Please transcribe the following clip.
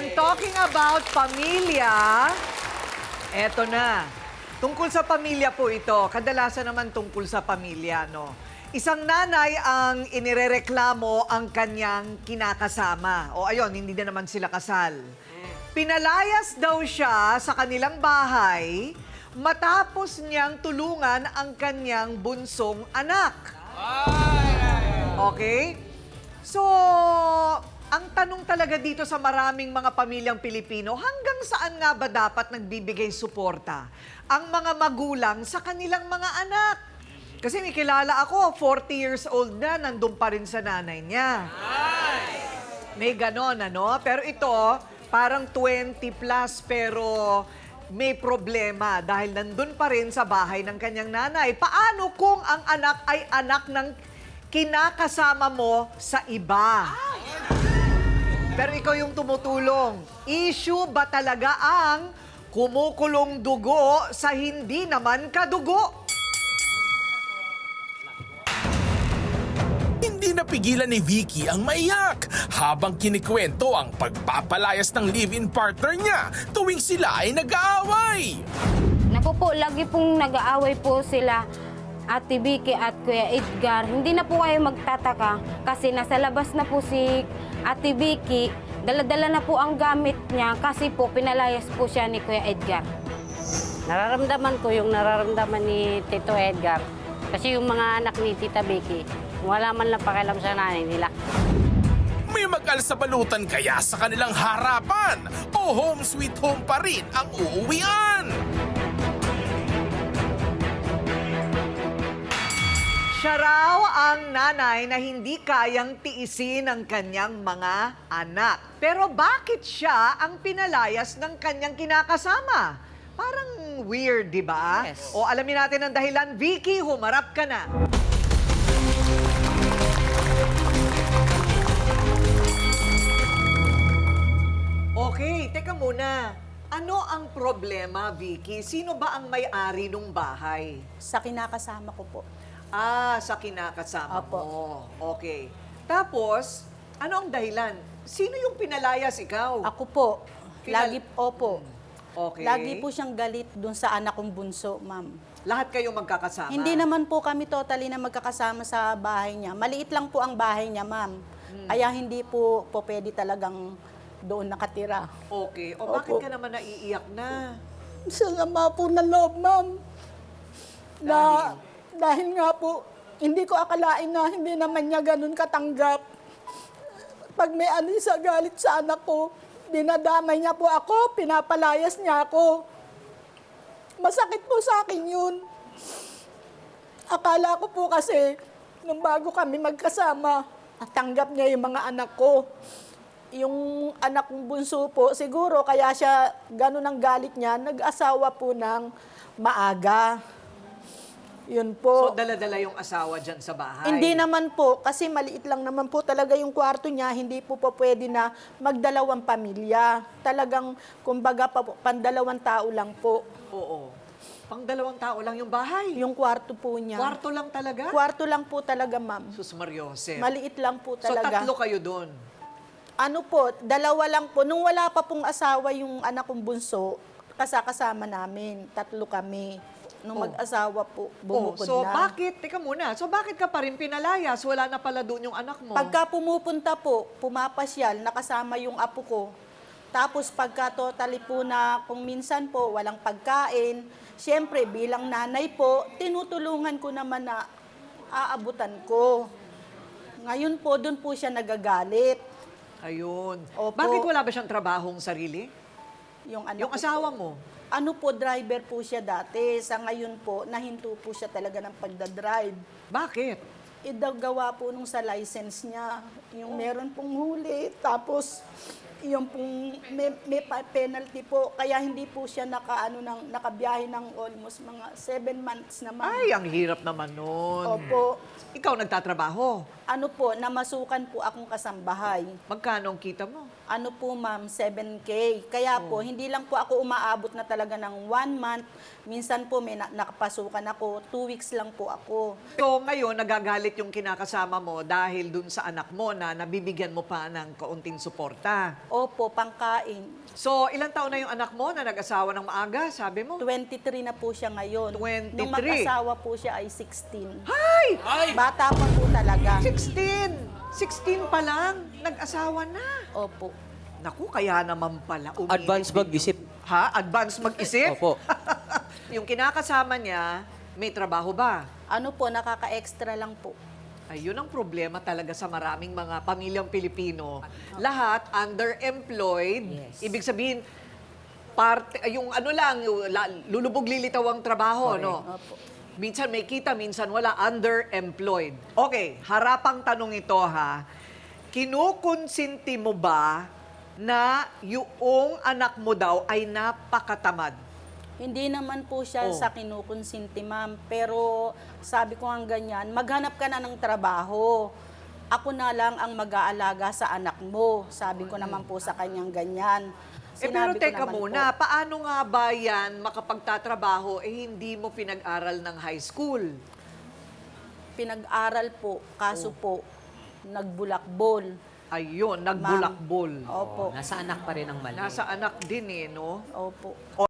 And talking about pamilya, eto na. Tungkol sa pamilya po ito. Kadalasan naman tungkol sa pamilya, no? Isang nanay ang inirereklamo ang kanyang kinakasama. O ayun, hindi na naman sila kasal. Pinalayas daw siya sa kanilang bahay matapos niyang tulungan ang kanyang bunsong anak. Okay? So, ang tanong talaga dito sa maraming mga pamilyang Pilipino, hanggang saan nga ba dapat nagbibigay suporta ang mga magulang sa kanilang mga anak? Kasi may kilala ako, 40 years old na, nandun pa rin sa nanay niya. May ganon, ano? Pero ito, parang 20 plus, pero may problema dahil nandun pa rin sa bahay ng kanyang nanay. Paano kung ang anak ay anak ng kinakasama mo sa iba? Pero ikaw yung tumutulong. Issue ba talaga ang kumukulong dugo sa hindi naman kadugo? Hindi napigilan ni Vicky ang maiyak habang kinikwento ang pagpapalayas ng live-in partner niya tuwing sila ay nag-aaway. Naku po, lagi pong nag-aaway po sila, Ate Vicky at Kuya Edgar. Hindi na po kayo magtataka kasi nasa labas na po si Ate Vicky. Dala-dala na po ang gamit niya kasi po pinalayas po siya ni Kuya Edgar. Nararamdaman ko yung nararamdaman ni Tito Edgar. Kasi yung mga anak ni Tita Vicky, wala man lang pakialam sa nanay nila. May mag-alsabalutan kaya sa kanilang harapan o home sweet home pa rin ang uuwian. Siya raw ang nanay na hindi kayang tiisin ang kanyang mga anak. Pero bakit siya ang pinalayas ng kanyang kinakasama? Parang weird, di ba? Yes. O alamin natin ang dahilan. Vicky, humarap ka na. Okay, teka muna. Ano ang problema, Vicky? Sino ba ang may-ari ng bahay? Sa kinakasama ko po. Ah, sa kinakasama Opo. mo. Okay. Tapos, ano ang dahilan? Sino yung pinalayas, ikaw? Ako po, Pinal- opo. Okay. Lagi po siyang galit dun sa anak kong bunso, ma'am. Lahat kayo magkakasama? Hindi naman po kami totally na magkakasama sa bahay niya. Maliit lang po ang bahay niya, ma'am. Kaya hindi po pwede talagang doon nakatira. Okay. O bakit Opo. ka naman naiiyak na? Sa sama po ng loob, ma'am. Dahil nga po, hindi ko akalain na hindi naman niya ganun katanggap. Pag may ano sa galit sa anak ko, dinadamay niya po ako, pinapalayas niya ako. Masakit po sa akin yun. Akala ko po kasi, nung bago kami magkasama, tanggap niya yung mga anak ko. Yung anak kong bunso po, siguro kaya siya ganun ang galit niya, nag-asawa po ng maaga. Yun po. So, dala-dala yung asawa dyan sa bahay? Hindi naman po, kasi maliit lang naman po talaga yung kwarto niya, hindi po pwede na magdalawang pamilya. Talagang, kumbaga, pandalawang tao lang po. Oo. Pang 2 tao lang yung bahay? Yung kwarto po niya. Kwarto lang talaga? Kwarto lang po talaga, ma'am. Sus Mariosep. Maliit lang po So, talaga. 3 kayo doon? Ano po, 2 lang po. Nung wala pa pong asawa yung anak kong bunso, kasama namin, 3 kami. Nung Oh. mag-asawa po, bumukod so na. bakit, teka muna, so bakit ka pa rin pinalayas? Wala na pala doon yung anak mo. Pagka pumupunta po, pumapasyal, nakasama yung apo ko. Tapos pagka totally po na kung minsan po walang pagkain, siyempre bilang nanay po, tinutulungan ko naman na aabutan ko. Ngayon po, doon po siya nagagalit. Ayun. Opo. Bakit wala ba siyang trabahong sarili? Yung anak Yung ko asawa po. mo? Ano po, driver po siya dati. Sa ngayon po, nahinto po siya talaga ng pagdadrive. Bakit? Idagawa po nung sa license niya. Yung meron pong huli. Tapos, yung pong may penalty po. Kaya hindi po siya nakabiyahe ng almost mga 7 months naman. Ay, ang hirap naman nun. Opo. Ikaw nagtatrabaho. Ano po, namasukan po akong kasambahay. Magkano ang kita mo? Ano po ma'am, 7K. Kaya po, hindi lang po ako umaabot na talaga ng 1 month. Minsan po may nakapasukan ako, 2 weeks lang po ako. So ngayon, nagagalit yung kinakasama mo dahil dun sa anak mo na nabibigyan mo pa ng kaunting suporta. Opo, pangkain. So, ilang taon na yung anak mo na nag-asawa ng maaga, sabi mo? 23 na po siya ngayon. 23. Nung mag-asawa po siya ay 16. Ay! Bata pa po talaga. 16! 16 pa lang, nag-asawa na. Opo. Naku, kaya naman pala. uminit Advance din mag-isip. yung- Ha? Advance mag-isip? Opo. Yung kinakasama niya, may trabaho ba? Ano po, nakaka-extra lang po. Ayun ang problema talaga sa maraming mga pamilyang Pilipino. Lahat underemployed. Ibig sabihin, yung ano lang, lulubog lilitaw ang trabaho, no? Opo. Minsan may kita, minsan wala, underemployed. Okay, harapang tanong ito ha. Kinukonsinti mo ba na yung anak mo daw ay napakatamad? Hindi naman po siya Oh. sa kinukonsinti, ma'am. Pero sabi ko ang ganyan, maghanap ka na ng trabaho. Ako na lang ang mag-aalaga sa anak mo. Sabi ko naman po sa kanyang ganyan. Pero Sinabi ko teka naman muna, po, paano nga ba yan makapagtatrabaho hindi mo pinag-aral ng high school? pinag-aral po, kaso po, nagbulakbol. Ayun, nagbulakbol. Opo. Nasa anak pa rin ang mali. Nasa anak din eh, no? Opo.